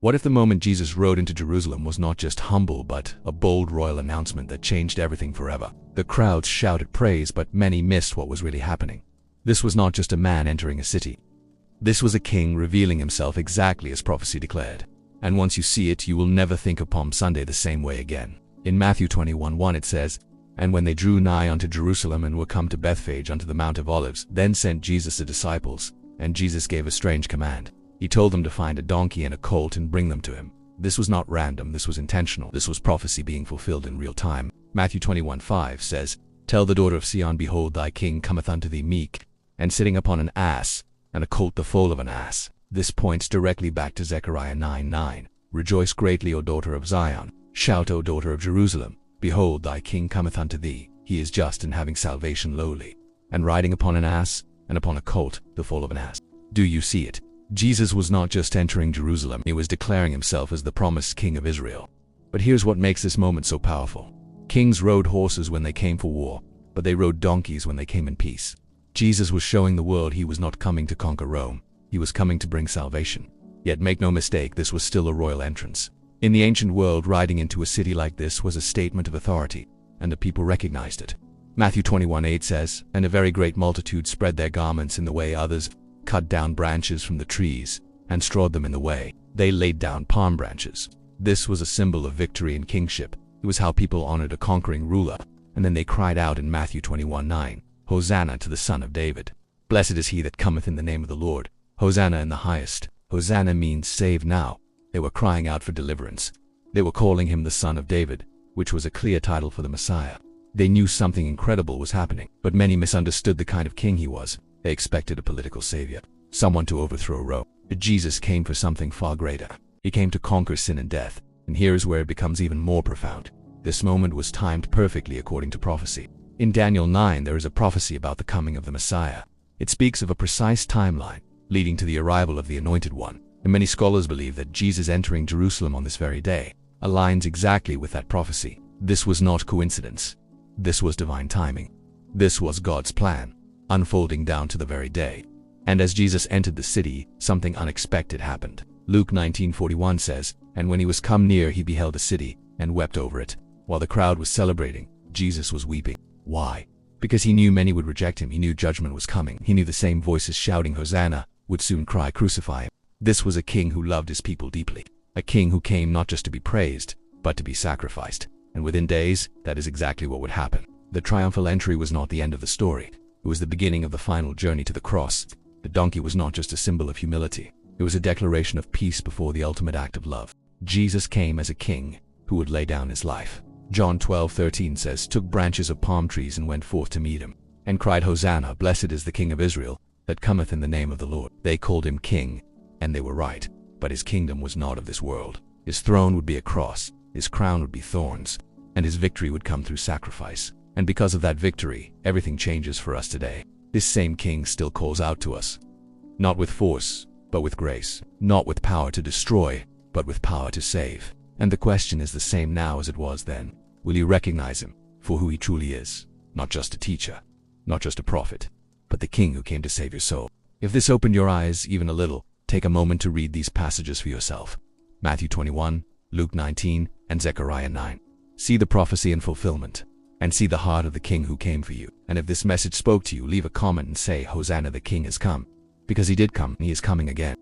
What if the moment Jesus rode into Jerusalem was not just humble but a bold royal announcement that changed everything forever? The crowds shouted praise, but many missed what was really happening. This was not just a man entering a city. This was a king revealing himself exactly as prophecy declared. And once you see it, you will never think of Palm Sunday the same way again. In Matthew 21:1 it says, "And when they drew nigh unto Jerusalem and were come to Bethphage unto the Mount of Olives, then sent Jesus the disciples, and Jesus gave a strange command. He told them to find a donkey and a colt and bring them to him." This was not random, this was intentional. This was prophecy being fulfilled in real time. Matthew 21:5 says, "Tell the daughter of Sion, behold, thy king cometh unto thee meek, and sitting upon an ass, and a colt the foal of an ass." This points directly back to Zechariah 9:9. "Rejoice greatly, O daughter of Zion. Shout, O daughter of Jerusalem. Behold, thy king cometh unto thee. He is just and having salvation lowly, and riding upon an ass, and upon a colt, the foal of an ass." Do you see it? Jesus was not just entering Jerusalem, he was declaring himself as the promised king of Israel. But here's what makes this moment so powerful. Kings rode horses when they came for war, but they rode donkeys when they came in peace. Jesus was showing the world he was not coming to conquer Rome, he was coming to bring salvation. Yet make no mistake, this was still a royal entrance. In the ancient world, riding into a city like this was a statement of authority, and the people recognized it. Matthew 21:8 says, "And a very great multitude spread their garments in the way. Others cut down branches from the trees and strawed them in the way. They laid down palm branches." This was a symbol of victory and kingship. It was how people honored a conquering ruler. And then they cried out in Matthew 21:9, "Hosanna to the Son of David. Blessed is he that cometh in the name of the Lord. Hosanna in the highest." Hosanna means save now. They were crying out for deliverance. They were calling him the Son of David, which was a clear title for the Messiah. They knew something incredible was happening, but many misunderstood the kind of king he was. They expected a political savior, someone to overthrow Rome. But Jesus came for something far greater. He came to conquer sin and death. And here is where it becomes even more profound. This moment was timed perfectly according to prophecy. In Daniel 9, there is a prophecy about the coming of the Messiah. It speaks of a precise timeline leading to the arrival of the Anointed One. And many scholars believe that Jesus entering Jerusalem on this very day aligns exactly with that prophecy. This was not coincidence. This was divine timing. This was God's plan, unfolding down to the very day. And as Jesus entered the city, something unexpected happened. Luke 19:41 says, "And when he was come near, he beheld a city, and wept over it." While the crowd was celebrating, Jesus was weeping. Why? Because he knew many would reject him. He knew judgment was coming. He knew the same voices shouting Hosanna would soon cry, "Crucify him." This was a king who loved his people deeply. A king who came not just to be praised, but to be sacrificed. And within days, that is exactly what would happen. The triumphal entry was not the end of the story. It was the beginning of the final journey to the cross. The donkey was not just a symbol of humility. It was a declaration of peace before the ultimate act of love. Jesus came as a king who would lay down his life. John 12:13 says, "Took branches of palm trees and went forth to meet him, and cried, Hosanna, blessed is the King of Israel, that cometh in the name of the Lord." They called him king, and they were right. But his kingdom was not of this world. His throne would be a cross, his crown would be thorns, and his victory would come through sacrifice. And because of that victory, everything changes for us today. This same king still calls out to us. Not with force, but with grace. Not with power to destroy, but with power to save. And the question is the same now as it was then. Will you recognize him for who he truly is? Not just a teacher, not just a prophet, but the king who came to save your soul. If this opened your eyes even a little, take a moment to read these passages for yourself. Matthew 21, Luke 19, and Zechariah 9. See the prophecy and fulfillment, and see the heart of the king who came for you. And if this message spoke to you, leave a comment and say, Hosanna, the king has come. Because he did come, and he is coming again.